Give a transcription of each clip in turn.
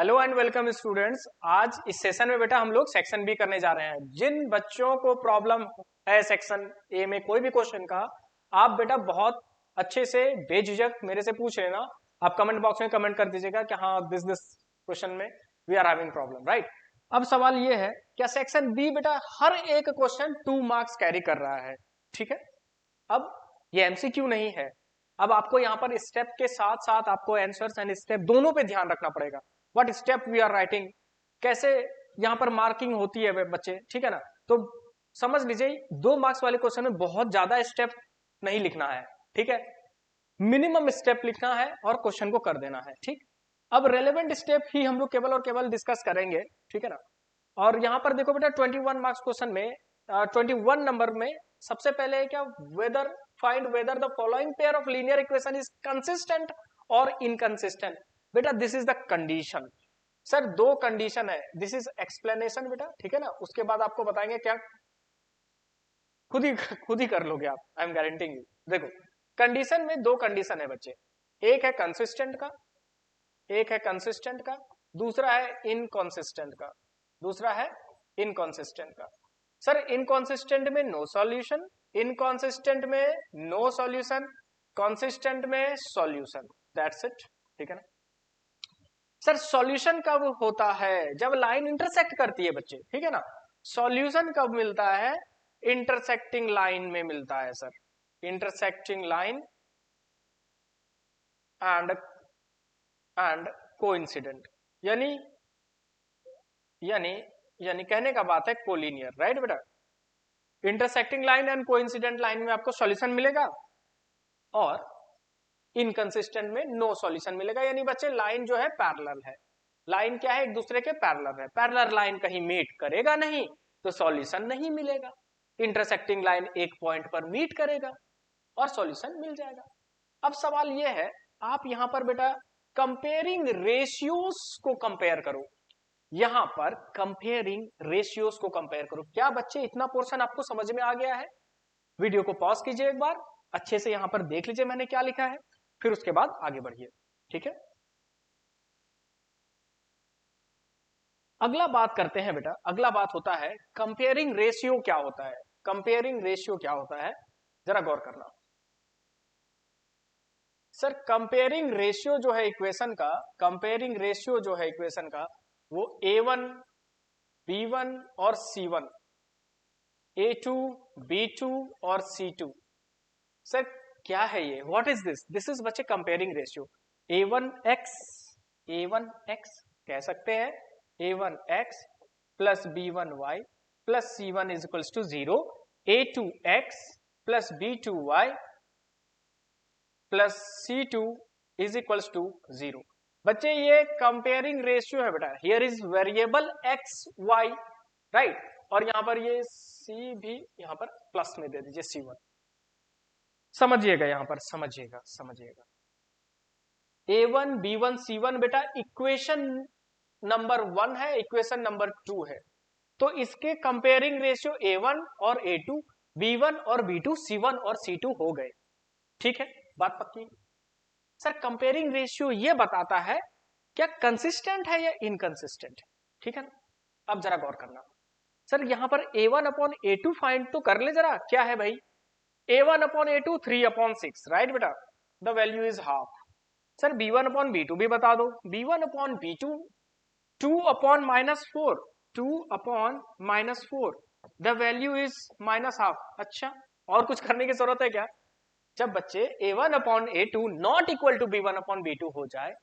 Hello and welcome students. आज इस session में बेटा हम लोग सेक्शन बी करने जा रहे हैं। जिन बच्चों को प्रॉब्लम है सेक्शन ए में कोई भी क्वेश्चन का, आप बेटा बहुत अच्छे से बेझिझक मेरे से पूछ लेना। आप कमेंट बॉक्स में कमेंट कर दीजिएगा कि हाँ दिस क्वेश्चन में we are having problem, right. अब सवाल ये है, क्या सेक्शन बी बेटा हर एक क्वेश्चन 2 मार्क्स कैरी कर रहा है? ठीक है। अब ये एमसीक्यू नहीं है। अब आपको यहाँ पर स्टेप के साथ साथ आपको आंसर्स एंड स्टेप दोनों पे ध्यान रखना पड़ेगा। What step we are writing, कैसे यहाँ पर मार्किंग होती है बच्चे, ठीक है ना। तो समझ लीजिए 2 मार्क्स वाले क्वेश्चन में बहुत ज्यादा स्टेप नहीं लिखना है, ठीक है। मिनिमम स्टेप लिखना है और क्वेश्चन को कर देना है, ठीक। अब रेलेवेंट स्टेप ही हम लोग केवल और केवल डिस्कस करेंगे, ठीक है ना। और यहाँ पर देखो बेटा 21 मार्क्स क्वेश्चन में 21 नंबर में सबसे पहले है क्या, whether find whether the following pair of linear equation is consistent और इनकंसिस्टेंट। बेटा this is the condition. Sir 2 condition है, दिस इज एक्सप्लेनेशन बेटा, ठीक है ना। उसके बाद आपको बताएंगे क्या, खुद ही कर लोगे आप, आई एम गारंटिंग यू। देखो कंडीशन में 2 कंडीशन है बच्चे, एक है कंसिस्टेंट का, एक है कंसिस्टेंट का, दूसरा है इनकॉन्सिस्टेंट का, दूसरा है इनकॉन्सिस्टेंट का। सर इनकॉन्सिस्टेंट में नो सॉल्यूशन, इनकॉन्सिस्टेंट में नो सॉल्यूशन, कॉन्सिस्टेंट में सॉल्यूशन, दैट्स इट, ठीक है ना। सर सॉल्यूशन कब होता है, जब लाइन इंटरसेक्ट करती है बच्चे, ठीक है ना। सॉल्यूशन कब मिलता है, इंटरसेक्टिंग लाइन में मिलता है sir, intersecting line and coincident, यानी यानी यानी कहने का बात है कोलिनियर, राइट बेटा। Intersecting line and coincident line में आपको सॉल्यूशन मिलेगा और इनकंसिस्टेंट में नो सॉल्यूशन मिलेगा, यानी बच्चे लाइन जो है पैरेलल है। लाइन क्या है, एक दूसरे के पैरेलल है। पैरेलल लाइन कहीं मीट करेगा नहीं तो सॉल्यूशन नहीं मिलेगा। इंटरसेक्टिंग लाइन एक पॉइंट पर मीट करेगा और सॉल्यूशन मिल जाएगा। अब सवाल यह है, आप यहां पर बेटा कंपेयरिंग रेशियोज को कंपेयर करो। यहां पर कंपेयरिंग रेशियोज को कंपेयर करो। क्या बच्चे इतना पोर्शन आपको समझ में आ गया है? वीडियो को पॉज कीजिए, एक बार अच्छे से यहां पर देख लीजिए मैंने क्या लिखा है, फिर उसके बाद आगे बढ़िए, ठीक है। अगला बात करते हैं बेटा, अगला बात होता है कंपेयरिंग रेशियो क्या होता है। कंपेयरिंग रेशियो क्या होता है, जरा गौर करना। सर कंपेयरिंग रेशियो जो है इक्वेशन का, कंपेयरिंग रेशियो जो है इक्वेशन का, वो A1 B1 और C1, A2 B2 और C2। सर क्या है ये, what is this? This is बच्चे कंपेयरिंग रेशियो। A1x कह सकते हैं, A1x plus B1y plus C1 is equals to 0, A2x plus B2y plus C2 is equals to 0। बच्चे ये कंपेयरिंग रेशियो है बेटा। Here is variable X Y, right. और यहां पर ये C भी यहां पर प्लस में दे दीजिए, C1। समझिएगा यहां पर, समझिएगा। A1 B1 C1 बेटा इक्वेशन नंबर 1 है, इक्वेशन नंबर 2 है। तो इसके कंपेयरिंग रेशियो A1 और A2, B1 और B2, C1 और C2 हो गए, ठीक है। बात पक्की। सर कंपेयरिंग रेशियो ये बताता है क्या कंसिस्टेंट है या इनकंसिस्टेंट है, ठीक है ना। अब जरा गौर करना। सर यहां पर A1 अपॉन A2 फाइंड तो कर ले जरा, क्या है भाई, A1 upon A2 3 upon 6, right बेटा। The value is half. Sir B1 upon B2 भी बता दो, B1 upon B2 2 upon -4, 2 upon -4, the value is -half. अच्छा, और कुछ करने की जरूरत है क्या? जब बच्चे A1 upon A2 not equal to B1 upon B2 हो जाए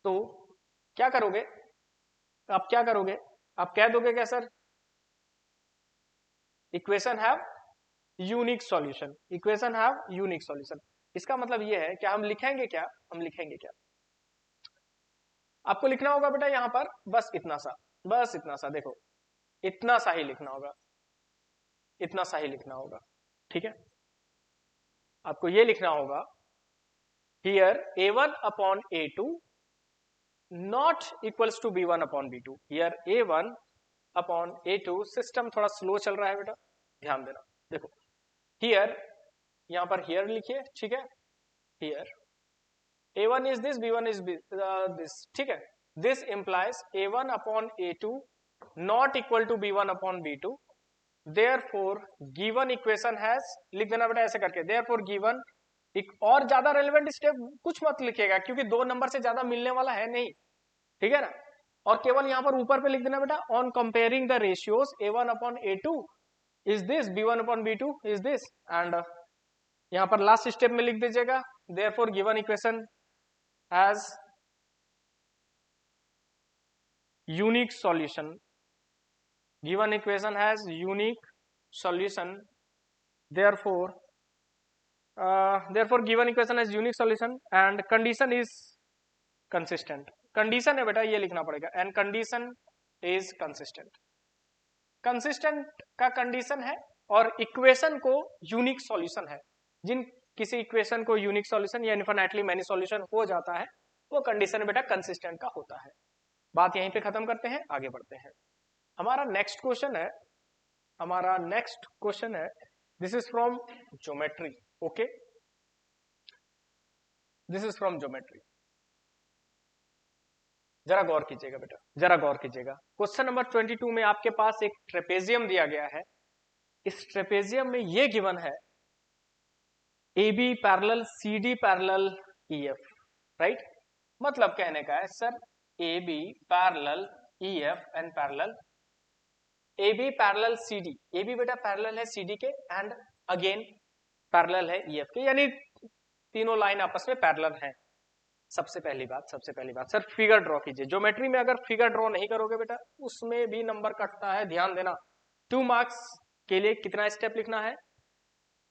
तो क्या करोगे, आप क्या करोगे, आप कह दोगे क्या sir, equation have unique solution, equation have unique solution. इसका मतलब यह है क्या, हम लिखेंगे क्या, हम लिखेंगे क्या, आपको लिखना होगा बेटा यहां पर बस इतना सा, बस इतना सा, देखो इतना सा ही लिखना होगा, इतना सा ही लिखना होगा, ठीक है। आपको ये लिखना होगा here A1 upon A2 not equals to B1 upon B2। Here A1 upon A2, system थोड़ा स्लो चल रहा है बेटा, ध्यान देना। देखो हियर, यहां पर हियर लिखिए, ठीक है। Here A1 is this, B1 is this, ठीक है। This implies a1 upon a2 not equal to b1 upon b2, therefore given equation has, लिख देना बेटा ऐसे करके, therefore given, एक और ज्यादा रेलेवेंट स्टेप कुछ मत लिखेगा क्योंकि 2 नंबर से ज्यादा मिलने वाला है नहीं, ठीक है ना। और केवल यहां पर ऊपर पे लिख देना बेटा on comparing the ratios a1 upon a2 is this, b1 upon b2 is this, and यहां पर लास्ट स्टेप में लिख दीजिएगा therefore given equation has unique solution, given equation has unique solution, therefore given equation has unique solution and condition is consistent, condition है बेटा ये लिखना पड़ेगा, and condition is consistent, consistent का कंडीशन है और इक्वेशन को यूनिक सॉल्यूशन है, जिन किसी इक्वेशन को यूनिक सॉल्यूशन या इनफिनिटली मैनी सॉल्यूशन हो जाता है वो कंडीशन बेटा कंसिस्टेंट का होता है। बात यहीं पे खत्म करते हैं, आगे बढ़ते हैं। हमारा नेक्स्ट क्वेश्चन है, this is from geometry, okay, this is from geometry. जरा गौर कीजिएगा बेटा, जरा गौर कीजिएगा। क्वेश्चन नंबर 22 में आपके पास एक ट्रेपेजियम दिया गया है। इस ट्रेपेजियम में ये गिवन है AB parallel CD parallel EF, right. मतलब कहने का है sir AB parallel EF and parallel AB parallel CD, AB बेटा पैरेलल है CD के एंड अगेन पैरेलल है EF के, यानी तीनों लाइन आपस में पैरेलल हैं। सबसे पहली बात सर फिगर ड्रॉ कीजिए। ज्योमेट्री में अगर फिगर ड्रॉ नहीं करोगे बेटा उसमें भी नंबर कटता है, ध्यान देना। 2 मार्क्स के लिए कितना स्टेप लिखना है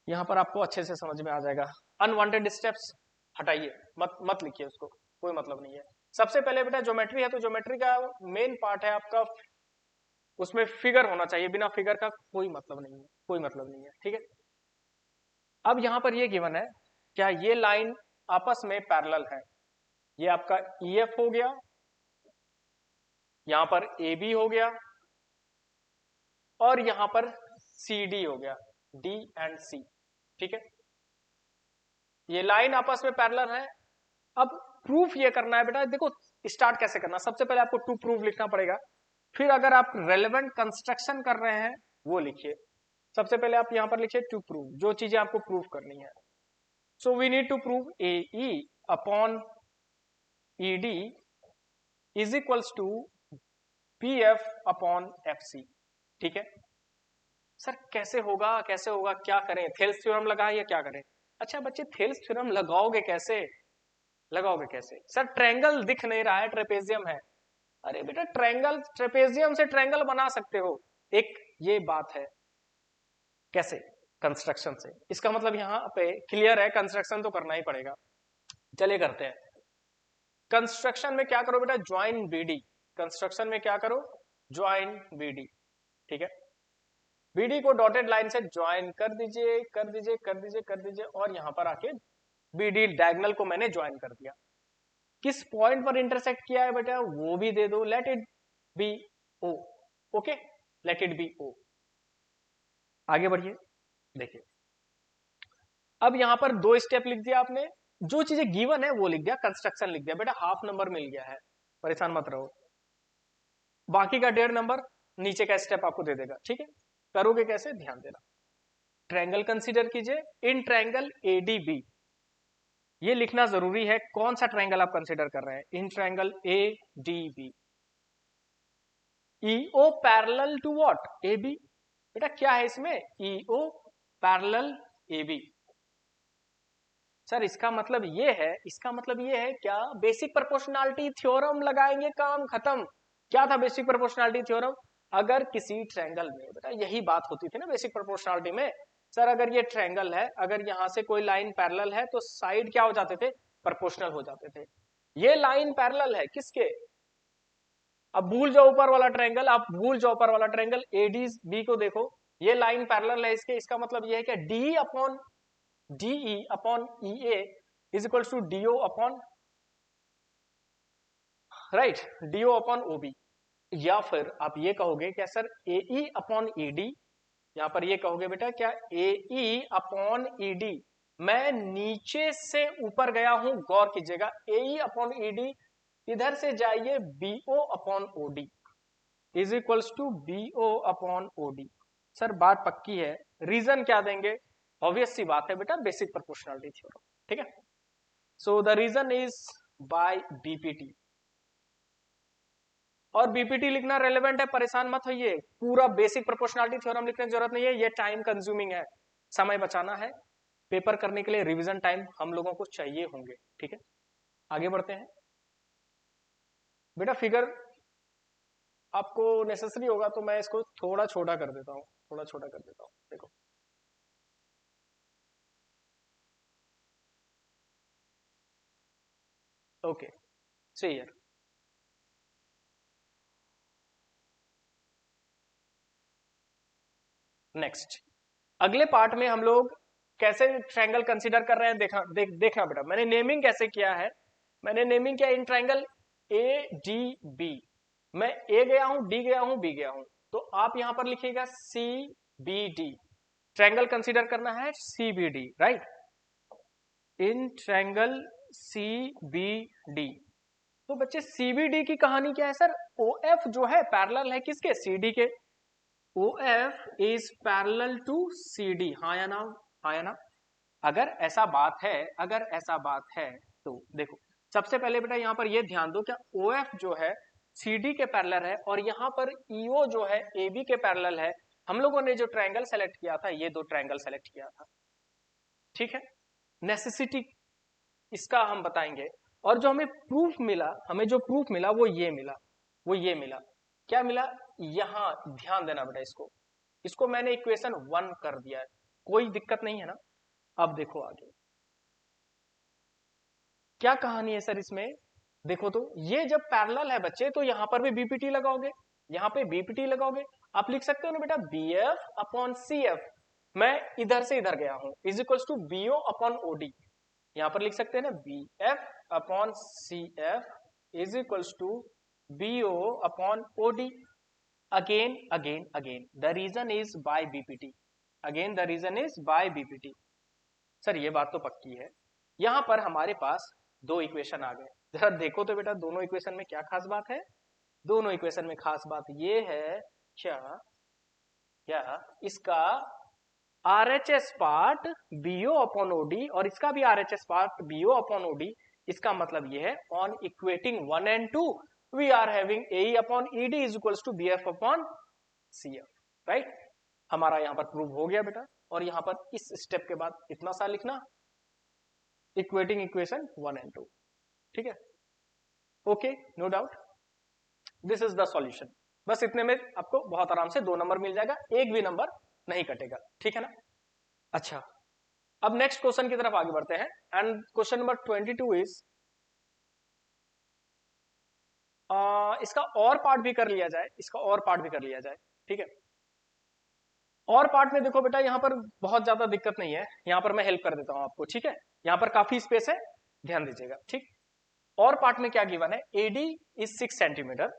यहां पर आपको अच्छे से समझ में आ जाएगा। अनवांटेड स्टेप्स हटाइए, मत लिखिए उसको, कोई मतलब नहीं है। सबसे पहले बेटा ज्योमेट्री है तो ज्योमेट्री का मेन पार्ट है आपका, उसमें फिगर होना चाहिए, बिना फिगर का कोई मतलब नहीं है, ठीक है। अब यहां पर ये गिवन है, क्या ये लाइन आपस में पैरेलल है? ये आपका EF हो गया, यहां पर AB हो गया और यहां पर CD हो गया, D एंड C, ठीक है। ये लाइन आपस में पैरेलल है। अब प्रूफ ये करना है बेटा, देखो स्टार्ट कैसे करना। सबसे पहले आपको टू प्रूफ लिखना पड़ेगा, फिर अगर आप रेलेवेंट कंस्ट्रक्शन कर रहे हैं वो लिखिए। सबसे पहले आप यहां पर लिखिए टू प्रूफ, जो चीजें आपको प्रूफ करनी है। So we need to prove AE upon ED is equals to PF upon FC, ठीक है। सर कैसे होगा, क्या करें, थेल्स थ्योरम लगाएं या क्या करें? अच्छा बच्चे थेल्स थ्योरम लगाओगे कैसे? सर ट्रायंगल दिख नहीं रहा है, ट्रेपेजियम है। अरे बेटा ट्रायंगल, ट्रेपेजियम से ट्रायंगल बना सकते हो, एक ये बात है। कैसे? कंस्ट्रक्शन से। इसका मतलब यहाँ पे क्लियर है, कंस्ट्रक्शन तो करना ही पड़ेगा। चलिए करते हैं। कंस्ट्रक्शन में क्या करो बेटा, ज्वाइन BD। कंस्ट्रक्शन में क्या करो, ज्वाइन BD, ठीक है। BD को डॉटेड लाइन से ज्वाइन कर दीजिए और यहां पर आके BD डायगोनल को मैंने ज्वाइन कर दिया। किस पॉइंट पर इंटरसेक्ट किया है बेटा वो भी दे दो, late it B O, okay, late it B O। आगे बढ़िए, देखिए अब यहां पर 2 स्टेप लिख दिया आपने, जो चीजें गिवन है वो लिख दिया, कंस्ट्रक्शन लिख दिया बेटा, हाफ नंबर मिल गया है, परेशान मत रहो। बाकी का 1.5 नंबर नीचे का स्टेप आपको दे देगा, ठीक है। करोगे कैसे, ध्यान देना। ट्रायंगल कंसीडर कीजिए, इन ट्रायंगल ADB, ये लिखना जरूरी है कौन सा ट्रायंगल आप कंसीडर कर रहे हैं। In triangle ADB EO parallel to what, AB। बेटा क्या है इसमें, EO पैरेलल AB। सर इसका मतलब ये है क्या, बेसिक प्रोपोर्शनैलिटी थ्योरम लगाएंगे, काम खत्म। क्या था बेसिक प्रोपोर्शनैलिटी थ्योरम? अगर किसी ट्रायंगल में, बेटा यही बात होती थी ना बेसिक प्रोपोर्शनैलिटी में, सर अगर ये ट्रायंगल है, अगर यहां से कोई लाइन पैरेलल है तो साइड क्या हो जाते थे, प्रोपोर्शनल हो जाते थे। ये लाइन पैरेलल है किसके, अब भूल जाओ ऊपर वाला ट्रायंगल, आप भूल जाओ ऊपर वाला ट्रायंगल ADB को देखो, ये लाइन पैरेलल है इसके। इसका मतलब ये है कि DE upon EA is equal to DO upon, right, DO upon OB। या फिर आप ये कहोगे क्या सर AE अपॉन ED, यहां पर ये कहोगे बेटा क्या AE अपॉन ED, मैं नीचे से ऊपर गया हूं, गौर कीजिएगा, AE अपॉन ED इधर से जाइए BO upon OD is equals to BO upon OD। Sir बात पक्की है, रीजन क्या देंगे? ऑब्वियस सी बात है बेटा, बेसिक प्रोपोर्शनलिटी थ्योरम, ठीक है। So the reason is by BPT, और BPT लिखना रेलेवेंट है, परेशान मत होइए, पूरा बेसिक प्रोपोर्शनलिटी थ्योरम लिखने की जरूरत नहीं है, ये टाइम कंज्यूमिंग है, समय बचाना है, पेपर करने के लिए रिवीजन टाइम हम लोगों को चाहिए होंगे, ठीक है। आगे बढ़ते हैं बेटा, फिगर आपको नेसेसरी होगा तो मैं इसको थोड़ा छोटा कर देता हूँ, थोड़ा छोटा कर देता हूँ, देखो ओके सी हियर। नेक्स्ट अगले पार्ट में हम लोग कैसे ट्रायंगल कंसीडर कर रहे हैं देखना बेटा, मैंने नेमिंग कैसे किया है, मैंने नेमिंग किया इन ट्रायंगल ADB, मैं A गया हूं, D गया हूं, B गया हूं, तो आप यहां पर लिखिएगा CBD, ट्रायंगल कंसीडर करना है CBD, right, in triangle CBD। तो बच्चे CBD की कहानी क्या है सर? OF जो है पैरेलल है किसके? CD के। OF is parallel to CD, हाँ या ना? हाँ या ना? अगर ऐसा बात है, अगर ऐसा बात है तो देखो, सबसे पहले बेटा यहां पर ये ध्यान दो, क्या OF जो है CD के पैरेलल है और यहां पर EO जो है AB के पैरेलल है। हम लोगों ने जो ट्रायंगल सेलेक्ट किया था, ये दो ट्रायंगल सेलेक्ट किया था, ठीक है। नेसेसिटी इसका हम बताएंगे, और जो हमें प्रूफ मिला, हमें जो प्रूफ मिला वो ये मिला, वो ये मिला, क्या मिला? यहां ध्यान देना बेटा, इसको इसको मैंने इक्वेशन 1 कर दिया है, कोई दिक्कत नहीं है ना। अब देखो आगे क्या कहानी है सर इसमें, देखो तो ये जब पैरेलल है बच्चे तो यहां पर भी BPT लगाओगे, यहां पे BPT लगाओगे, आप लिख सकते हो ना बेटा BF अपॉन CF, मैं इधर से इधर गया हूं, is equals to BO upon OD, यहां पर लिख सकते हैं ना BF upon CF is equals to BO upon OD। Again again again the reason is by BPT, again the reason is by BPT। Sir ये बात तो पक्की है, यहां पर हमारे पास दो इक्वेशन आ गए, जरा देखो तो बेटा दोनों इक्वेशन में क्या खास बात है? दोनों इक्वेशन में खास बात ये है, क्या क्या इसका RHS part BO upon OD और इसका भी RHS part BO upon OD, इसका मतलब ये है on equating 1 and 2 we are having AE upon ED is equals to BF upon CF, right. हमारा यहां पर प्रूव हो गया बेटा, और यहां पर इस स्टेप के बाद इतना सा लिखना, इक्वेटिंग इक्वेशन 1 and 2, ठीक है, okay, no doubt, this is the solution. बस इतने में आपको बहुत आराम से 2 नंबर मिल जाएगा, एक भी नंबर नहीं कटेगा, ठीक है ना। अच्छा, अब नेक्स्ट क्वेश्चन की तरफ आगे बढ़ते हैं, एंड क्वेश्चन नंबर 22 इज, इसका और पार्ट भी कर लिया जाए, इसका और पार्ट भी कर लिया जाए, ठीक है। और पार्ट में देखो बेटा यहां पर बहुत ज्यादा दिक्कत नहीं है, यहां पर मैं हेल्प कर देता हूं आपको, ठीक है, यहां पर काफी स्पेस है, ध्यान दीजिएगा, ठीक। और पार्ट में क्या गिवन है? AD इज 6 सेंटीमीटर,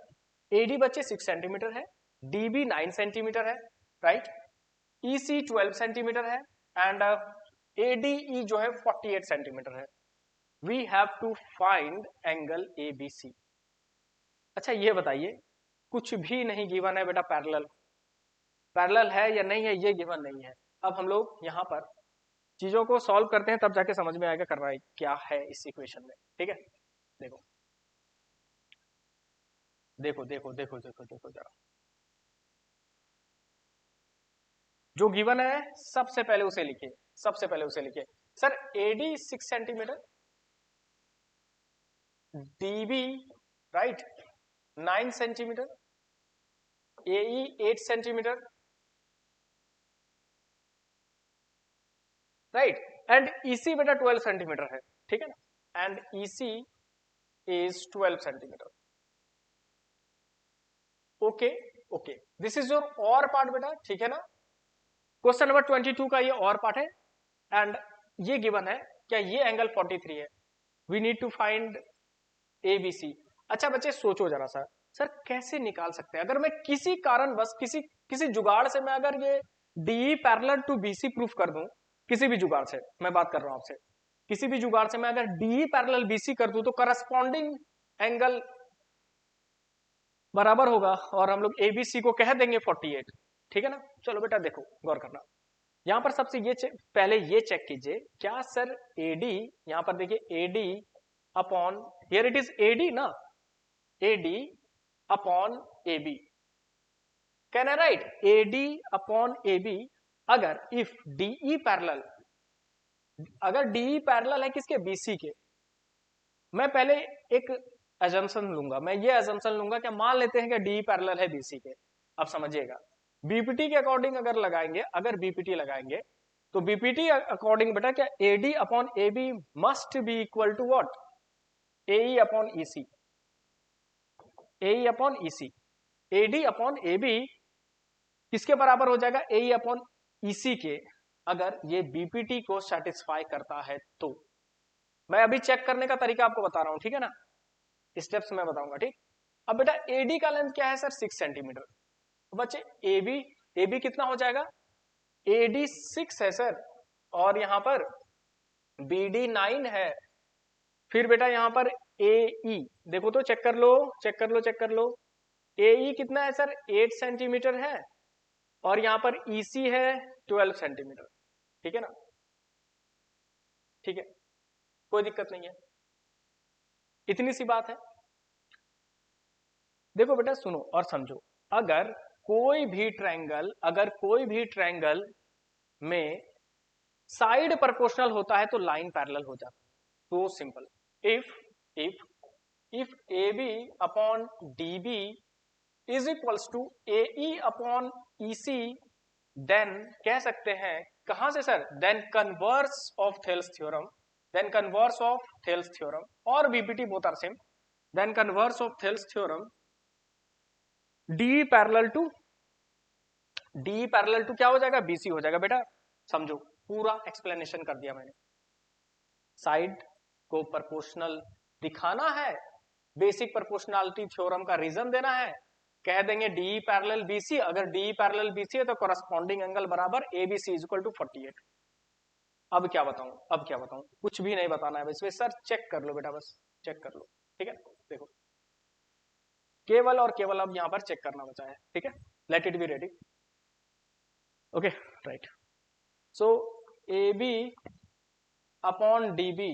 AD बच्चे 6 सेंटीमीटर है, DB 9 सेंटीमीटर है, राइट, EC 12 सेंटीमीटर है, एंड ADE जो है 48 सेंटीमीटर है। We have to find angle ABC। अच्छा ये बताइए, कुछ भी नहीं गिवन है बेटा, पैरेलल, पैरेलल है या नहीं है ये गिवन नहीं है। अब हम लोग यहाँ पर चीजों को सॉल्व करते हैं, तब जाके समझ में आएगा करना है क्या है इस इक्वेशन में, ठीक है। देखो देखो देखो देखो देखो देखो जरा, जो गिवन है सबसे पहले उसे लिखिए, सबसे पहले उसे लिखिए। Sir AD 6 centimetre, DB right 9 centimetre, AE 8 centimetre, right, and EC बेटा 12 सेंटीमीटर है, ठीक है ना, and EC is 12 centimetre, okay okay, this is your और पार्ट बेटा, ठीक है ना। क्वेश्चन नंबर 22 का ये और पार्ट है, एंड ये गिवन है, क्या ये एंगल 43 है, we need to find ABC। अच्छा बच्चे सोचो जरा सा, सर कैसे निकाल सकते हैं, अगर मैं किसी कारण बस किसी किसी जुगाड़ से मैं अगर ये DE parallel to BC proof कर दूं, किसी भी जुगाड़ से मैं बात कर रहा हूं आपसे, किसी भी जुगाड़ से मैं अगर DE पैरेलल BC कर दूं तो करस्पॉन्डिंग एंगल बराबर होगा और हम लोग एबीसी को कह देंगे 48। ठीक है ना। चलो बेटा देखो गौर करना, यहां पर सबसे ये पहले ये चेक कीजिए, क्या सर एडी, यहां पर देखिए AD upon, here it is AD ना, AD upon AB, can I write AD upon AB, अगर इफ डीई पैरेलल, अगर डीई पैरेलल है किसके, बीसी के, मैं पहले एक अजम्पशन लूंगा, मैं ये अजम्पशन लूंगा कि मान लेते हैं कि डी पैरेलल है बीसी के। अब समझिएगा बीपीटी के अकॉर्डिंग अगर लगाएंगे, अगर बीपीटी लगाएंगे तो बीपीटी अकॉर्डिंग बेटा क्या AD upon AB must be equal to what, AE upon EC, AE upon EC, AD upon AB किसके बराबर हो जाएगा, एई अपॉन ईसी के, अगर ये बीपीटी को सेटिस्फाई करता है तो। मैं अभी चेक करने का तरीका आपको बता रहा हूं, ठीक है ना, स्टेप्स मैं बताऊंगा, ठीक। अब बेटा एडी का लेंथ क्या है सर, 6 सेंटीमीटर, तो बच्चे एबी, एबी कितना हो जाएगा, एडी 6 है सर, और यहां पर बीडी 9 है, फिर बेटा यहां पर एई देखो तो चेक कर लो, चेक कर लो, चेक कर लो, एई कितना है सर 8 सेंटीमीटर है, और यहां पर ईसी है 12 सेंटीमीटर, ठीक है ना, ठीक है, कोई दिक्कत नहीं है, इतनी सी बात है। देखो बेटा सुनो और समझो, अगर कोई भी ट्रायंगल, अगर कोई भी ट्रायंगल में साइड प्रोपोर्शनल होता है तो लाइन पैरेलल हो जाता है, तो simple, if A B upon D B is equals to A E upon E C, then कह सकते हैं कहां से sir, then converse of Thales theorem, then converse of Thales theorem और BPT both are same, then converse of Thales theorem D parallel to, D parallel to क्या हो जाएगा, BC हो जाएगा। बेटा समझो पूरा एक्सप्लेनेशन कर दिया मैंने, साइड को प्रोपोर्शनल दिखाना है, बेसिक प्रोपोर्शनलिटी थ्योरम का रीजन देना है, कह देंगे डी पैरेलल बीसी, अगर डी पैरेलल बीसी है तो करस्पॉन्डिंग एंगल बराबर एबीसी इज इक्वल टू 48। अब क्या बताऊं, अब क्या बताऊं, कुछ भी नहीं बताना है इसमें सर, चेक कर लो बेटा, बस चेक कर लो, ठीक है। देखो केवल और केवल अब यहां पर चेक करना बचा है, ठीक है, let it be ready, okay right. So A B upon D B,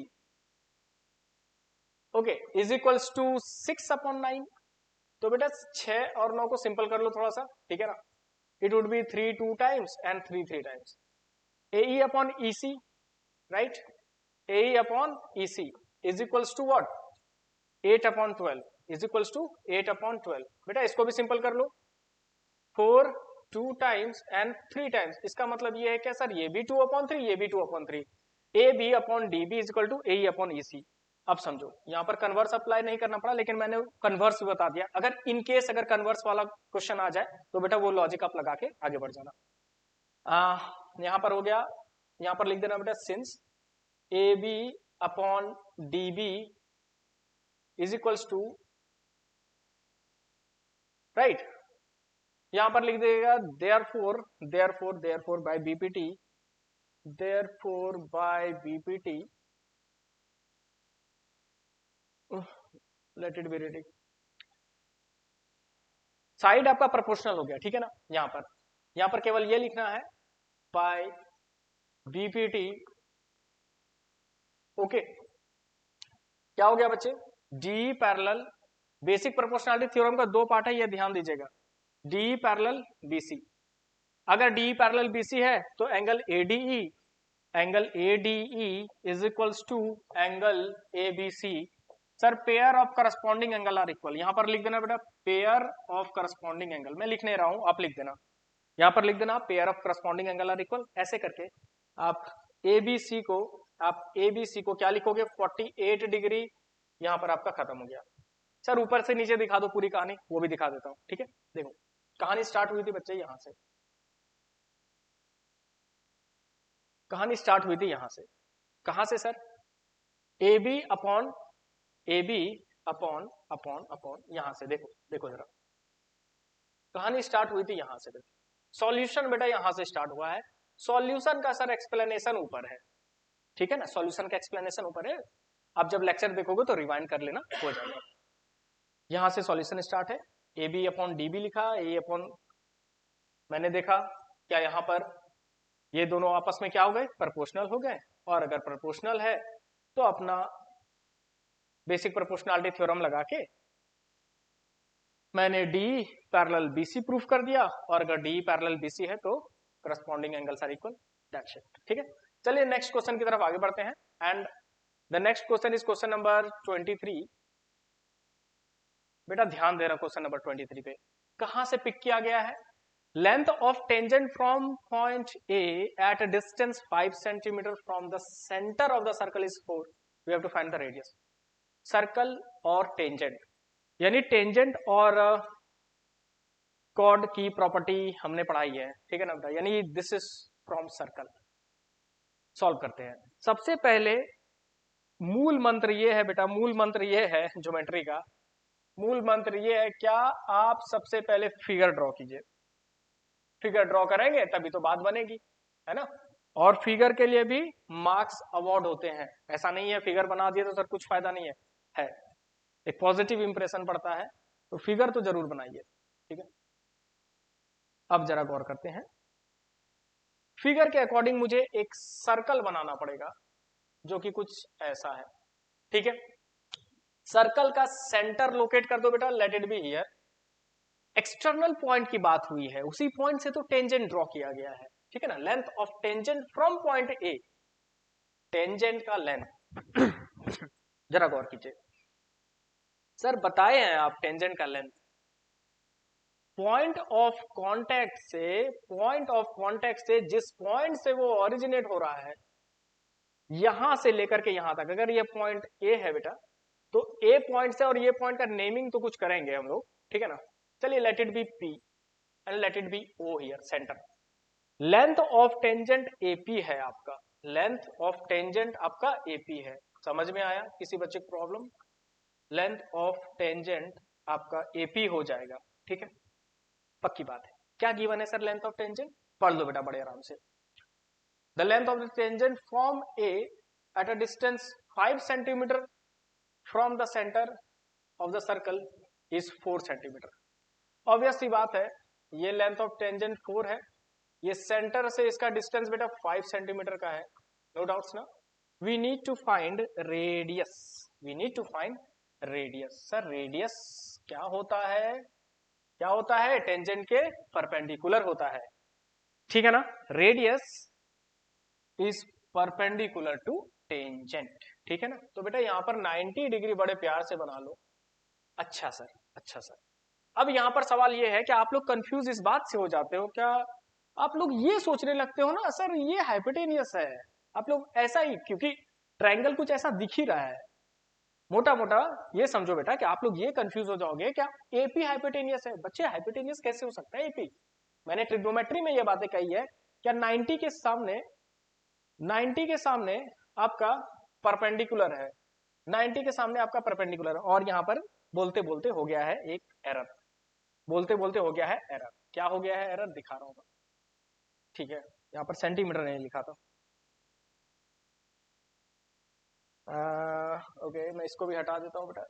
okay, is equals to 6 अपॉन 9, तो बेटा 6 और 9 को सिंपल कर लो थोड़ा सा, ठीक है ना, it would be 3 2 times and 3 3 times, A upon E C, right, A upon E C is equals to what, 8 upon 12 is equals to 8 upon 12, बेटा इसको भी सिंपल कर लो, 4 2 टाइम्स एंड 3 टाइम्स, इसका मतलब ये है क्या सर, ये भी 2 अपॉन 3, ये भी 2 upon 3, A B upon D B is equal to A upon E C. अब समझो यहां पर कन्वर्स अप्लाई नहीं करना पड़ा, लेकिन मैंने कन्वर्स भी बता दिया, अगर इन केस अगर कन्वर्स वाला क्वेश्चन आ जाए तो बेटा वो लॉजिक आप लगा के आगे बढ़ जाना। यहां पर हो गया, यहां पर लिख देना बेटा since A B upon D B is equals to, right, यहां पर लिख देगा therefore, therefore, therefore by BPT, therefore by BPT, let it be ready, side आपका प्रोपोर्शनल हो गया, ठीक है ना, यहां पर केवल ये लिखना है बाय बीपीटी, ओके, क्या हो गया बच्चे, D parallel, basic proportionality theorem का 2 पार्ट है, ये ध्यान दीजिएगा, डी पैरेलल बीसी, अगर डी पैरेलल बीसी है तो angle ADE, angle ADE is equals to angle ABC, sir pair of corresponding angle are equal, यहां पर लिख देना बेटा पेयर ऑफ करस्पॉन्डिंग एंगल, मैं लिख नहीं रहा हूं, आप लिख देना, यहां पर लिख देना pair of corresponding angle are equal, ऐसे करके आप एबीसी को, आप एबीसी को क्या लिखोगे 48 डिग्री, यहां पर आपका खत्म हो गया। सर ऊपर से नीचे दिखा दो पूरी कहानी, वो भी दिखा देता हूं, ठीक है। देखो कहानी स्टार्ट हुई थी बच्चे यहां से, कहानी स्टार्ट हुई थी यहां से, कहां से sir, A B upon, A B upon upon upon, यहां से देखो, देखो जरा कहानी स्टार्ट हुई थी यहां से, सॉल्यूशन बेटा यहां से स्टार्ट हुआ है, सॉल्यूशन का सर एक्सप्लेनेशन ऊपर है, ठीक है ना, सॉल्यूशन का एक्सप्लेनेशन ऊपर है, आप जब लेक्चर देखोगे तो रिवाइंड कर लेना, हो जाएगा। यहां से सॉल्यूशन स्टार्ट है, A B upon D B लिखा, ए अपॉन, मैंने देखा क्या यहाँ पर ये दोनों आपस में क्या हो गए, प्रोपोर्शनल हो गए, और अगर प्रोपोर्शनल है तो अपना बेसिक प्रोपोर्शनलिटी थ्योरम लगा के मैंने डी पैरेलल बीसी प्रूफ कर दिया, और अगर डी पैरेलल बीसी है तो corresponding angles are equal, that's it. ठीक है, चलिए नेक्स्ट क्वेश्चन की तरफ आगे बढ़ते हैं। And the next question is question number 23। बेटा ध्यान दे रहा, क्वेश्चन नंबर 23 पे कहां से पिक किया गया है, length of tangent from point A at a distance 5 centimetre from the centre of the circle is 4, we have to find the radius. Circle और टेंजेंट, यानी टेंजेंट और कॉर्ड की प्रॉपर्टी हमने पढ़ाई है, ठीक है ना बेटा, यानी this is from circle. Solve करते हैं। सबसे पहले मूल मंत्र ये है बेटा, मूल मंत्र ये है ज्योमेट्री का, मूल मंत्र ये है, क्या आप सबसे पहले फिगर ड्रॉ कीजिए, फिगर ड्रॉ करेंगे तभी तो बात बनेगी, है ना। और फिगर के लिए भी मार्क्स अवार्ड होते हैं, ऐसा नहीं है फिगर बना दिए तो सर कुछ फायदा नहीं है एक पॉजिटिव इंप्रेशन पड़ता है, तो फिगर तो जरूर बनाइए, ठीक है। अब जरा गौर करते हैं, फिगर के अकॉर्डिंग मुझे एक सर्कल बनाना पड़ेगा जो कि कुछ ऐसा है, ठीक है। सर्कल का सेंटर लोकेट कर दो बेटा, let it be here. External point की बात हुई है, उसी पॉइंट से तो टेंजेंट ड्रॉ किया गया है, ठीक है ना। Length of tangent from point A, tangent का लेंथ जरा गौर कीजिए सर, बताए हैं आप टेंजेंट का लेंथ पॉइंट ऑफ कांटेक्ट से, पॉइंट ऑफ कांटेक्ट से जिस पॉइंट से वो ओरिजिनेट हो रहा है यहां से लेकर के यहां तक, अगर ये पॉइंट ए है बेटा तो ए पॉइंट से, और ये पॉइंट का नेमिंग तो कुछ करेंगे हम लोग, ठीक है ना। चलिए let it be P and let it be O here, centre. Length of tangent AP है आपका, लेंथ ऑफ टेंजेंट आपका एपी है, समझ में आया किसी बच्चे को प्रॉब्लम? लेंथ ऑफ टेंजेंट आपका एपी हो जाएगा, ठीक है, पक्की बात है। क्या गिवन है सर लेंथ ऑफ टेंजेंट, पढ़ लो बेटा बड़े आराम से। The length of the tangent from A at a distance 5 centimetre from the centre of the circle is 4 centimetre. Obvious सी बात है, ये लेंथ ऑफ टेंजेंट 4 है, ये सेंटर से इसका डिस्टेंस बेटा 5 सेंटीमीटर का है, नो डाउट्स ना। We need to find radius, we need to find radius. Sir radius क्या होता है, क्या होता है, टेंजेंट के परपेंडिकुलर होता है, ठीक है ना। Radius is perpendicular to tangent, ठीक है ना। तो बेटा यहाँ पर 90 डिग्री बड़े प्यार से बना लो। अच्छा सर, अच्छा सर। अब यहाँ पर सवाल ये है कि आप लोग कंफ्यूज इस बात से हो जाते हो क्या, आप लोग ये सोचने लगते हो ना सर ये हाइपोटेनियस है, आप लोग ऐसा ही, क्योंकि ट्रायंगल कुछ ऐसा दिख ही रहा है मोटा मोटा, ये समझो बेटा कि आप लोग ये कंफ्यूज हो जाओगे क्या एपी हाइपोटेनियस है। बच्चे हाइपोटेनियस कैसे हो सकता है एपी, मैंने ट्रिग्नोमेट्री में ये बातें कही है, क्या 90 के सामने, 90 के सामने आपका परपेंडिकुलर है, 90 के सामने आपका परपेंडिकुलर है, और यहाँ पर बोलते बोलते हो गया है एक एरर, बोलते बोलते हो गया है एरर। क्या हो गया है एरर, दिखा रहा हूं, ठीक है। यहाँ पर सेंटीमीटर नहीं लिखा था, ओके मैं इसको भी हटा देता हूँ बेटा।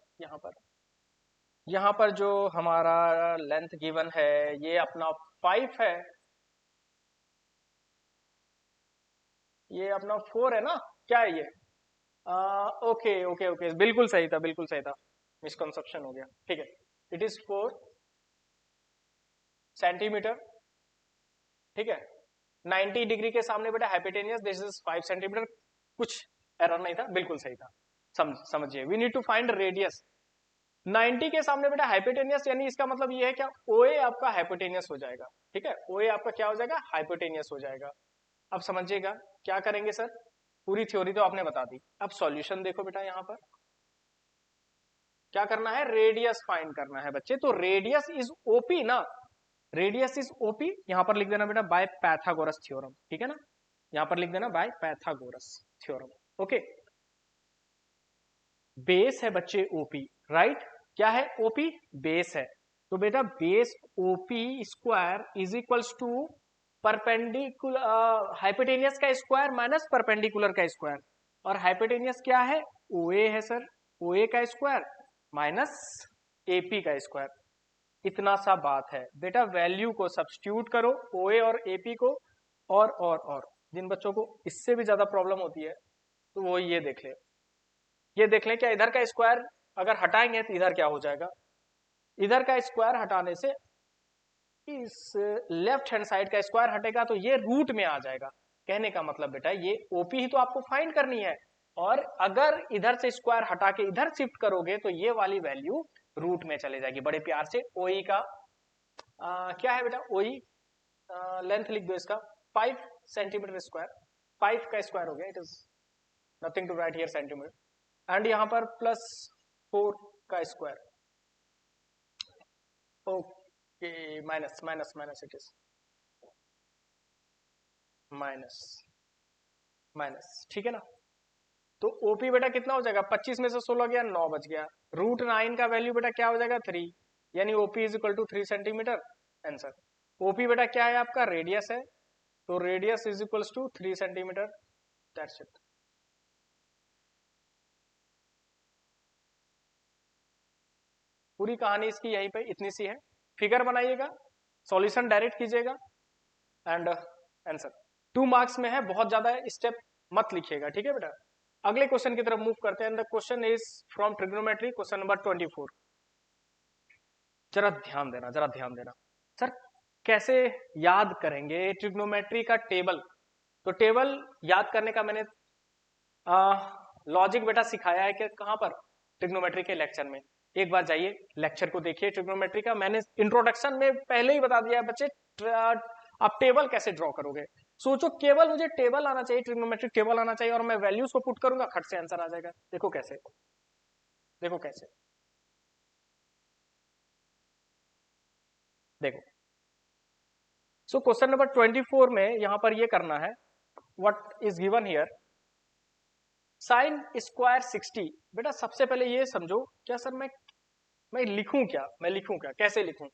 यहाँ पर जो हमारा लेंथ गिवन है ये अपना 5 है, ये अपना 4 है ना, क्या है ये, ओके ओके ओके, बिल्कुल सही था, बिल्कुल सही था, मिसकंसेप्शन हो गया, ठीक है। इट इज 4 सेंटीमीटर, ठीक है। 90 डिग्री के सामने बेटा हाइपोटेनियस, दिस इज 5 सेंटीमीटर, कुछ एरर नहीं था, बिल्कुल सही था, समझिए। We need to find radius. 90 के सामने बेटा हाइपोटेनियस, यानी इसका मतलब ये है क्या, ओए आपका हाइपोटेनियस हो जाएगा, ठीक है, ओए आपका क्या हो जाएगा, हाइपोटेनियस हो जाएगा। अब समझिएगा क्या करेंगे सर, पूरी थ्योरी तो आपने बता दी, अब सॉल्यूशन देखो बेटा, यहाँ पर क्या करना है, रेडियस फाइंड करना है बच्चे। तो रेडियस इज ओपी ना, रेडियस इज ओपी, यहां पर लिख देना बेटा बाय पैथागोरस थ्योरम, ठीक है ना, यहां पर लिख देना by Pythagoras theorem, okay. Base है बच्चे ओपी, राइट, क्या है ओपी, बेस है, तो बेटा base OP square is equals to perpendicular, hypotenuse का स्क्वायर माइनस परपेंडिकुलर का स्क्वायर, और हाइपोटेनियस क्या है, ओए है सर, ओए का स्क्वायर माइनस AP का स्क्वायर, इतना सा बात है बेटा। वैल्यू को सब्स्टिट्यूट करो OA और AP को, और जिन बच्चों को इससे भी ज्यादा प्रॉब्लम होती है तो वो ये देख ले, ये देख ले क्या इधर का स्क्वायर अगर हटाएंगे तो इधर क्या हो जाएगा। इधर का स्क्वायर हटाने से इस लेफ्ट हैंड साइड का स्क्वायर हटेगा तो ये रूट में आ जाएगा। कहने का मतलब बेटा ये ओपी ही तो आपको फाइंड करनी है, और अगर इधर से स्क्वायर हटा के इधर शिफ्ट करोगे तो ये वाली वैल्यू रूट में चले जाएगी। बड़े प्यार से ओई का क्या है बेटा, ओई लेंथ लिख दो इसका 5 सेंटीमीटर स्क्वायर, 5 का स्क्वायर हो गया, it is nothing to write here centimetre, and यहां पर +4 का square, okay minus minus minus, it is minus minus, ठीक है ना। तो ओपी बेटा कितना हो जाएगा, 25 में से 16 गया 9 बच गया, √9 का वैल्यू बेटा क्या हो जाएगा 3, यानी OP is equal to 3 centimetre. Answer OP बेटा क्या है आपका, रेडियस है, तो radius is equals to 3 centimetre, that's it. पूरी कहानी इसकी यहीं पे इतनी सी है। फिगर बनाइएगा, सॉल्यूशन डायरेक्ट कीजिएगा एंड आंसर 2 मार्क्स में है, बहुत ज्यादा स्टेप मत लिखिएगा, ठीक है बेटा। अगले क्वेश्चन की तरफ मूव करते हैं। The question is from trigonometry, question number 24। जरा ध्यान देना, जरा ध्यान देना। सर कैसे याद करेंगे ट्रिग्नोमेट्री का टेबल, तो टेबल याद करने का मैंने लॉजिक बेटा सिखाया है कि कहां पर, ट्रिग्नोमेट्री के लेक्चर में। एक बार जाइए लेक्चर को देखिए ट्रिग्नोमेट्री का, मैंने इंट्रोडक्शन में पहले ही बता दिया है बच्चे आप टेबल कैसे ड्रॉ करोगे। सोचो केवल मुझे टेबल आना चाहिए, ट्रिग्नोमेट्रिक टेबल आना चाहिए, और मैं वैल्यूज को पुट करूंगा, खट से आंसर आ जाएगा। देखो कैसे, देखो कैसे, देखो। सो क्वेश्चन नंबर 24 में यहां पर ये करना है, what is given here, sine square 60। बेटा सबसे पहले ये समझो, क्या सर मैं लिखूं क्या, मैं लिखूं क्या, कैसे लिखूं,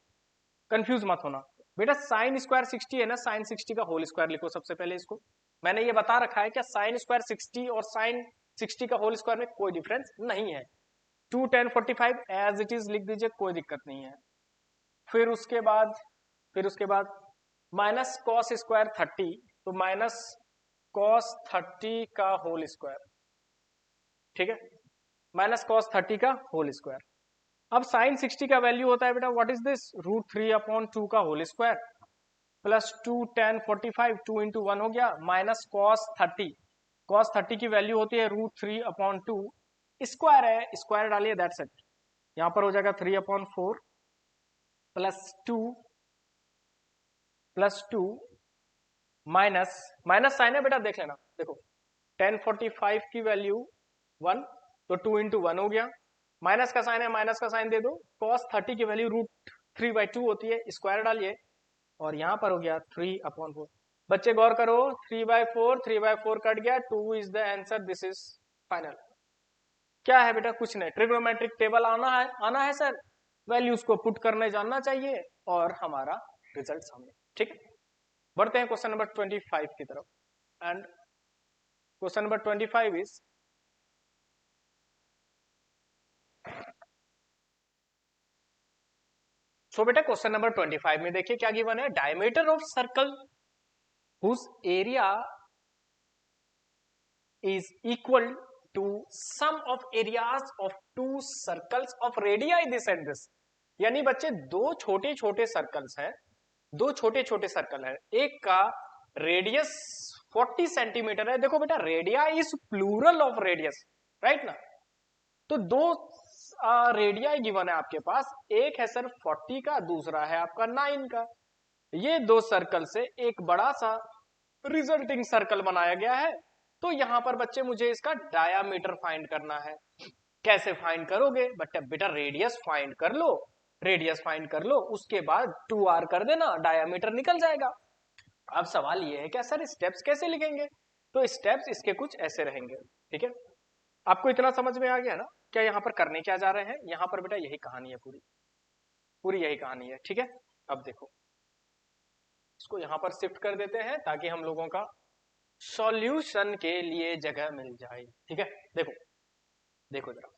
कंफ्यूज मत होना बेटा। साइन स्क्वायर 60 है ना, साइन 60 का होल स्क्वायर लिखो सबसे पहले। इसको मैंने ये बता रखा है कि साइन स्क्वायर 60 और साइन 60 का होल स्क्वायर में कोई डिफरेंस नहीं है। 2 10 45 एज इट इज लिख दीजिए, कोई दिक्कत नहीं है। फिर उसके बाद माइनस कॉस स्क्वायर 30, तो माइनस कॉस 30 का होल स्क्वायर, ठीक है, माइनस कॉस 30 का होल स्क्वायर। अब साइन 60 का वैल्यू होता है बेटा, व्हाट इज दिस, √3/2 का होल स्क्वायर प्लस 2 10 45, 2 इंटू 1 हो गया, माइनस कॉस 30, कॉस 30 की वैल्यू होती है √3/2, स्क्वायर है, स्क्वायर डालिए, दैट्स इट। यहां पर हो जाएगा 3/4 plus two minus minus sign है बेटा, देख लेना, देखो 1045 की वैल्यू 1, तो 2 इंटू 1 हो गया, माइनस का साइन है, माइनस का साइन दे दो, कॉस 30 की वैल्यू √3/2 होती है, स्क्वायर डालिए, और यहां पर हो गया 3/4। बच्चे गौर करो, 3/4 कट गया, 2 is the answer, this is final. क्या है बेटा, कुछ नहीं, ट्रिग्नोमेट्रिक टेबल आना है सर, वैल्यूज को पुट करने जानना चाहिए और हमारा रिजल्ट सामने, ठीक है। बढ़ते हैं क्वेश्चन नंबर 25 की तरफ, एंड क्वेश्चन नंबर 25 इज, सो बेटा क्वेश्चन नंबर 25 में देखिए क्या गिवन है, diameter of circle whose area is equal to sum of areas of two circles of radii this and this। यानी बच्चे दो छोटे छोटे सर्कल्स हैं, दो छोटे छोटे सर्कल है, एक का रेडियस 40 सेंटीमीटर है। देखो बेटा radii is plural of radius, right ना। तो दो रेडिया गिवन है आपके पास, एक है सर 40 का, दूसरा है आपका 9 का। ये दो सर्कल से एक बड़ा सा रिजल्टिंग सर्कल बनाया गया है। तो यहां पर बच्चे मुझे इसका डायामीटर फाइंड करना है। कैसे फाइंड करोगे बच्चा, बेटा रेडियस फाइंड कर लो, रेडियस फाइंड कर लो, उसके बाद 2r कर देना, डायामीटर निकल जाएगा। अब सवाल ये है क्या सर स्टेप्स कैसे लिखेंगे, तो स्टेप्स इसके कुछ ऐसे रहेंगे, ठीक है। आपको इतना समझ में आ गया ना, क्या यहाँ पर करने क्या जा रहे हैं, यहाँ पर बेटा यही कहानी है, पूरी पूरी यही कहानी है, ठीक है। अब देखो इसको यहाँ पर शिफ्ट कर देते हैं ताकि हम लोगों का सॉल्यूशन के लिए जगह मिल जाए, ठीक है। देखो देखो जरा,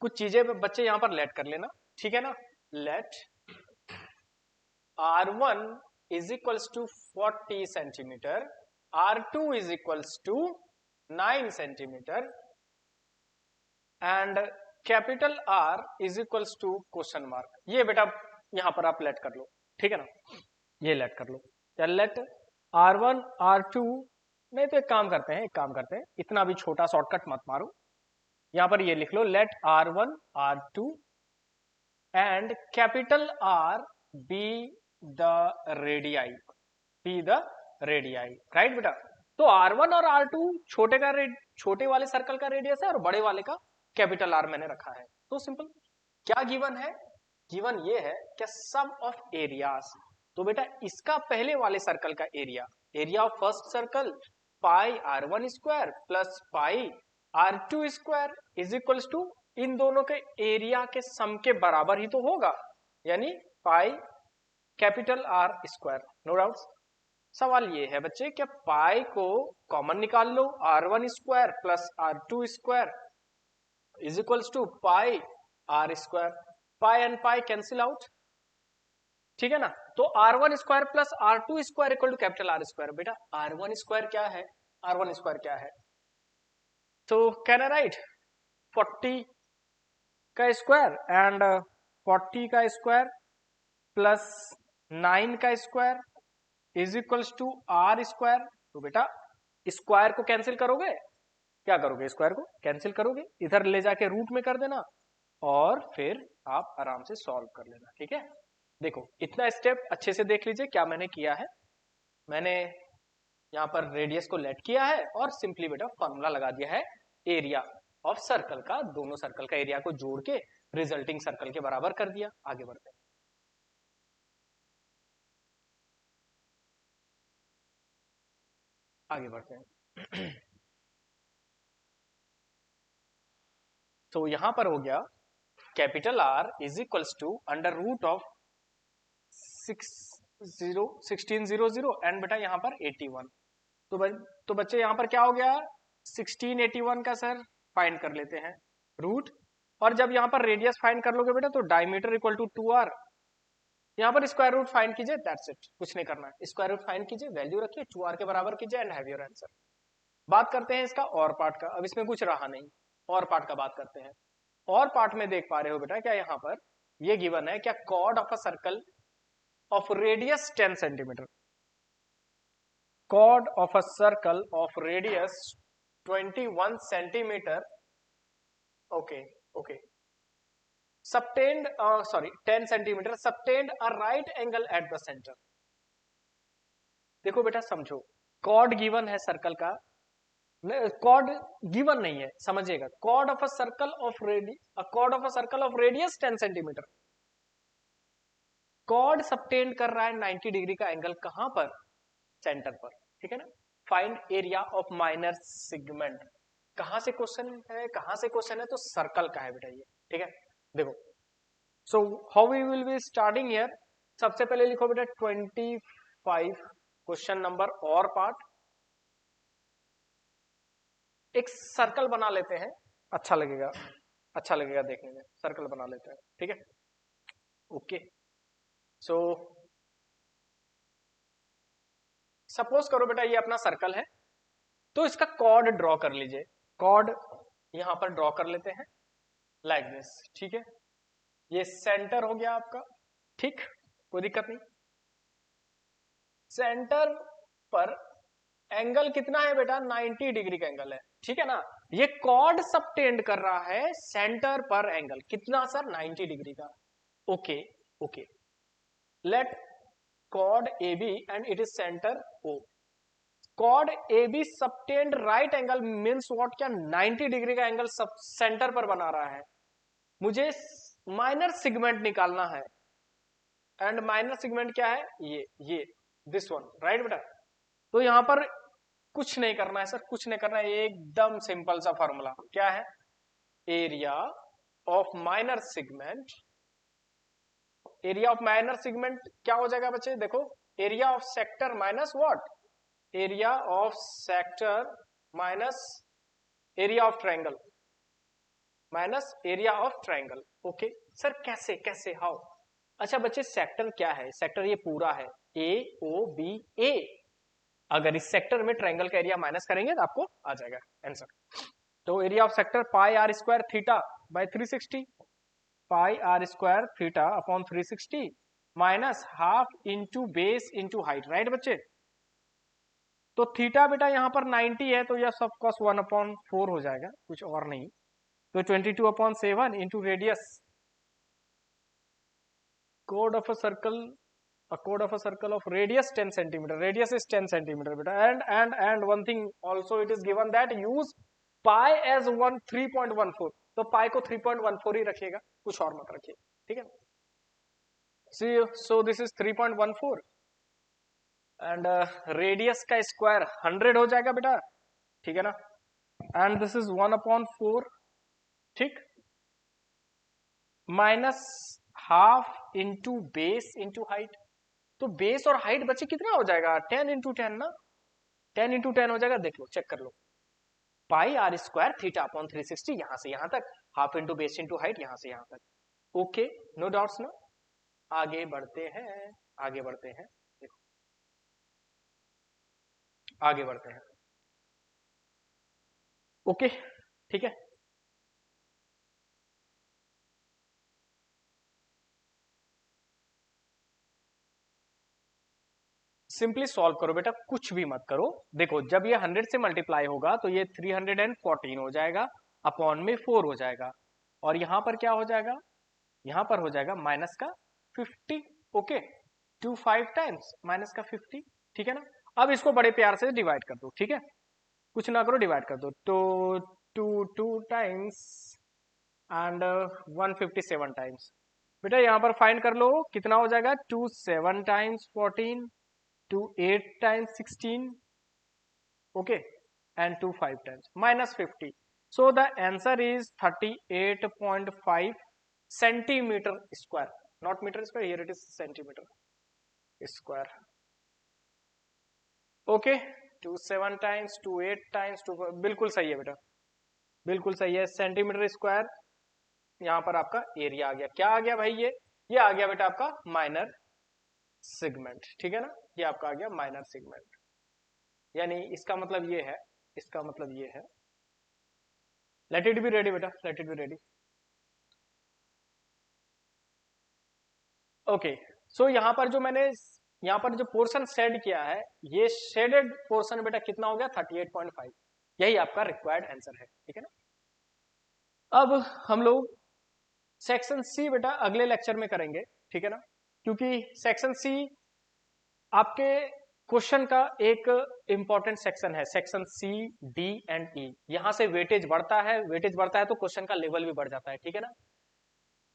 कुछ चीजें बच्चे यहां पर लेट कर लेना, ठीक है ना। Let R1 is equals to 40 centimetre, R2 is equals to 9 centimetre and capital R is equals to question mark. ये बेटा यहां पर आप लेट कर लो, ठीक है ना, ये लेट कर लो। या लेट R1 R2, नहीं तो एक काम करते हैं, इतना भी छोटा शॉर्टकट मत मारो, यहां पर ये लिख लो let R1 R2 and capital R be the radii, be the radii, right बेटा। तो R1 और R2 छोटे वाले सर्कल का रेडियस है और बड़े वाले का कैपिटल R मैंने रखा है। तो सिंपल, क्या गिवन है, गिवन ये है कि सम ऑफ एरियाज। तो बेटा इसका पहले वाले सर्कल का area, area of first circle pi R1 square plus pi R2 square is equals to इन दोनों के एरिया के सम के बराबर ही तो होगा, यानी pi capital R square, no doubts. सवाल ये है बच्चे क्या पाई को कॉमन निकाल लो, R1 square plus R2 square is equals to pi R square, pi and pi cancel out, ठीक है ना। तो R1 square plus R2 square equal to capital R square. बेटा R1 स्क्वायर क्या है, R1 स्क्वायर क्या है, तो कैन आई राइट 40 का स्क्वायर एंड 40 का स्क्वायर प्लस 9 का square is equals to R square. तो बेटा स्क्वायर को कैंसिल करोगे, क्या करोगे, स्क्वायर को कैंसिल करोगे, इधर ले जाके रूट में कर देना और फिर आप आराम से सॉल्व कर लेना, ठीक है। देखो इतना स्टेप अच्छे से देख लीजिए क्या मैंने किया है। मैंने यहाँ पर रेडियस को लेट किया है और सिंपली बेटा फॉर्मूला लगा दिया है एरिया ऑफ सर्कल का, दोनों सर्कल का एरिया को जोड़ के रिजल्टिंग सर्कल के बराबर कर दिया। आगे बढ़ते हैं, आगे बढ़ते हैं। तो यहां पर हो गया capital R is equals to under root of 1600 and बेटा यहाँ पर 81। तो बच्चे यहाँ पर क्या हो गया 1681 का सर फाइंड कर लेते हैं रूट, और जब यहाँ पर रेडियस फाइंड कर लोगे बेटा तो डायमीटर इक्वल टू 2R, यहाँ पर स्क्वायर रूट फाइंड कीजिए, दैट्स इट, कुछ नहीं करना है, स्क्वायर रूट फाइंड कीजिए, वैल्यू रखिए 2R के बराबर कीजिए एंड हैव योर आंसर। बात करते हैं इसका और पार्ट का, अब इसमें कुछ रहा नहीं, और पार्ट का बात करते हैं। और पार्ट में देख पा रहे हो बेटा क्या यहाँ पर ये गिवन है क्या chord of a circle of radius 10 centimeter, chord of a circle of radius 21 centimeter, okay, subtend 10 centimeter, subtend a right angle at the center। देखो बेटा समझो, chord गिवन है सर्कल का, chord गिवन नहीं है, समझिएगा, chord of a circle of radius 10 centimeter, chord subtend कर रहा है 90 डिग्री का एंगल, कहां पर, सेंटर पर, ठीक है ना। Find area of minor segment, कहां से क्वेश्चन है, तो सर्कल का है बेटा ये, ठीक है। देखो so how we will be starting here, सबसे पहले लिखो बेटा 25 क्वेश्चन नंबर और पार्ट, एक सर्कल बना लेते हैं, अच्छा लगेगा देखने में, सर्कल बना लेते हैं, ठीक है, ओके। सो सपोज करो बेटा ये अपना सर्कल है, तो इसका कॉर्ड ड्रॉ कर लीजिए, कॉर्ड यहां पर ड्रॉ कर लेते हैं लाइक दिस, ठीक है। ये सेंटर हो गया आपका, ठीक, कोई दिक्कत नहीं। सेंटर पर एंगल कितना है बेटा 90 डिग्री का एंगल है, ठीक है ना। ये कॉर्ड सबटेंड कर रहा है सेंटर पर एंगल कितना सर 90 डिग्री का, okay. Let chord AB and it is center O, chord AB subtend right angle means what, क्या 90 डिग्री का एंगल सब सेंटर पर बना रहा है, मुझे माइनर सेगमेंट निकालना है, एंड माइनर सेगमेंट क्या है, ये दिस वन, राइट बेटा। तो यहां पर कुछ नहीं करना है सर, कुछ नहीं करना है, एकदम सिंपल सा फॉर्मूला क्या है, area of minor segment, area of minor segment क्या हो जाएगा बच्चे, देखो area of sector minus what, area of sector minus area of triangle, minus area of triangle. Okay sir, कैसे कैसे हाउ? अच्छा बच्चे, सेक्टर क्या है? सेक्टर ये पूरा है, ए ओ बी ए। अगर इस सेक्टर में ट्राइंगल का एरिया माइनस करेंगे तो आपको आ जाएगा आंसर। तो area of sector pi R square theta by 360, pi R square theta upon 360 minus half into base into height, right बच्चे? तो थीटा बेटा यहाँ पर 90 है, तो यह सब कॉस 1/4 हो जाएगा, कुछ और नहीं। तो 22/7 into radius, chord of a circle, a chord of a circle of radius 10 centimeter, radius is 10 centimeter beta, and one thing also it is given that use pi as 3.14, तो pi को 3.14 ही रखिएगा, कुछ और मत रखिए, ठीक है? so this is 3.14 and radius का स्क्वायर 100 हो जाएगा बेटा, ठीक है ना? and this is 1/4, ठीक, minus half into base into height. तो बेस और हाइट बच्चे कितना हो जाएगा? 10 इंटू 10 ना, 10 इंटू 10 हो जाएगा, देख लो, चेक कर लो। पाई आर स्क्वायर थीटा अपॉन 360, यहां से यहां तक, half into base into height, यहां से यहां तक। ओके, नो डाउट्स ना? आगे बढ़ते हैं, आगे बढ़ते हैं, देखो आगे बढ़ते हैं। ओके, ठीक है, सिंपली सॉल्व करो बेटा, कुछ भी मत करो। देखो जब ये 100 से मल्टीप्लाई होगा तो ये 314 हो जाएगा, अपॉन में 4 हो जाएगा, और यहां पर क्या हो जाएगा? यहां पर हो जाएगा माइनस का 50। ओके, 25 टाइम्स माइनस का 50, ठीक है ना? अब इसको बड़े प्यार से डिवाइड कर दो, ठीक है, कुछ ना करो, डिवाइड कर दो। तो 2 टाइम्स एंड 157 टाइम्स। बेटा यहाँ पर फाइंड कर लो, कितना हो जाएगा? 2 7 times 14, 2 8 times 16, okay, and 2 5 times minus 50. So the answer is 38.5 centimeter square, not meter square, here it is centimeter square. Okay, 2 7 times 2 8 times 2, बिल्कुल सही है बेटा, बिल्कुल सही है, सेंटीमीटर स्क्वायर। यहाँ पर आपका एरिया आ गया, क्या आ गया भाई? ये आ गया बेटा आपका माइनर सेगमेंट, ठीक है ना? ये आपका आ गया माइनर सेगमेंट, यानी इसका मतलब ये है, इसका मतलब ये है। लेट इट बी रेडी बेटा, let it be ready. Okay, so यहाँ पर जो मैंने यहाँ पर जो पोर्शन शेड किया है, ये शेडेड पोर्शन बेटा कितना हो गया? 38.5, यही आपका रिक्वायर्ड आंसर है, ठीक है ना? अब हम लोग सेक्शन सी बेटा अगले लेक्चर में करेंगे, ठीक है ना? क्योंकि सेक्शन सी आपके क्वेश्चन का एक इंपॉर्टेंट सेक्शन है, सेक्शन सी डी एंड ई। यहां से वेटेज बढ़ता है, वेटेज बढ़ता है तो क्वेश्चन का लेवल भी बढ़ जाता है, ठीक है ना?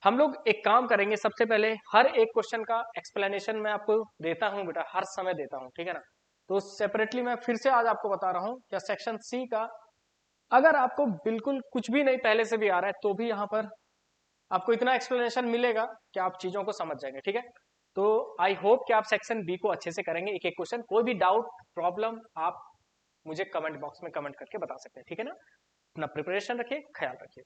हम लोग एक काम करेंगे, सबसे पहले हर एक क्वेश्चन का एक्सप्लेनेशन मैं आपको देता हूं बेटा, हर समय देता हूं, ठीक है ना? तो सेपरेटली मैं फिर से आज आपको बता रहा हूं क्या सेक्शन सी का, अगर आपको बिल्कुल कुछ भी नहीं पहले से भी आ रहा है तो भी यहाँ पर आपको इतना एक्सप्लेनेशन मिलेगा कि आप चीजों को समझ जाएंगे, ठीक है? तो आई होप कि आप सेक्शन बी को अच्छे से करेंगे, एक एक क्वेश्चन। कोई भी डाउट प्रॉब्लम आप मुझे कमेंट बॉक्स में कमेंट करके बता सकते हैं, ठीक है ना? अपना प्रिपरेशन रखिए, ख्याल रखिए।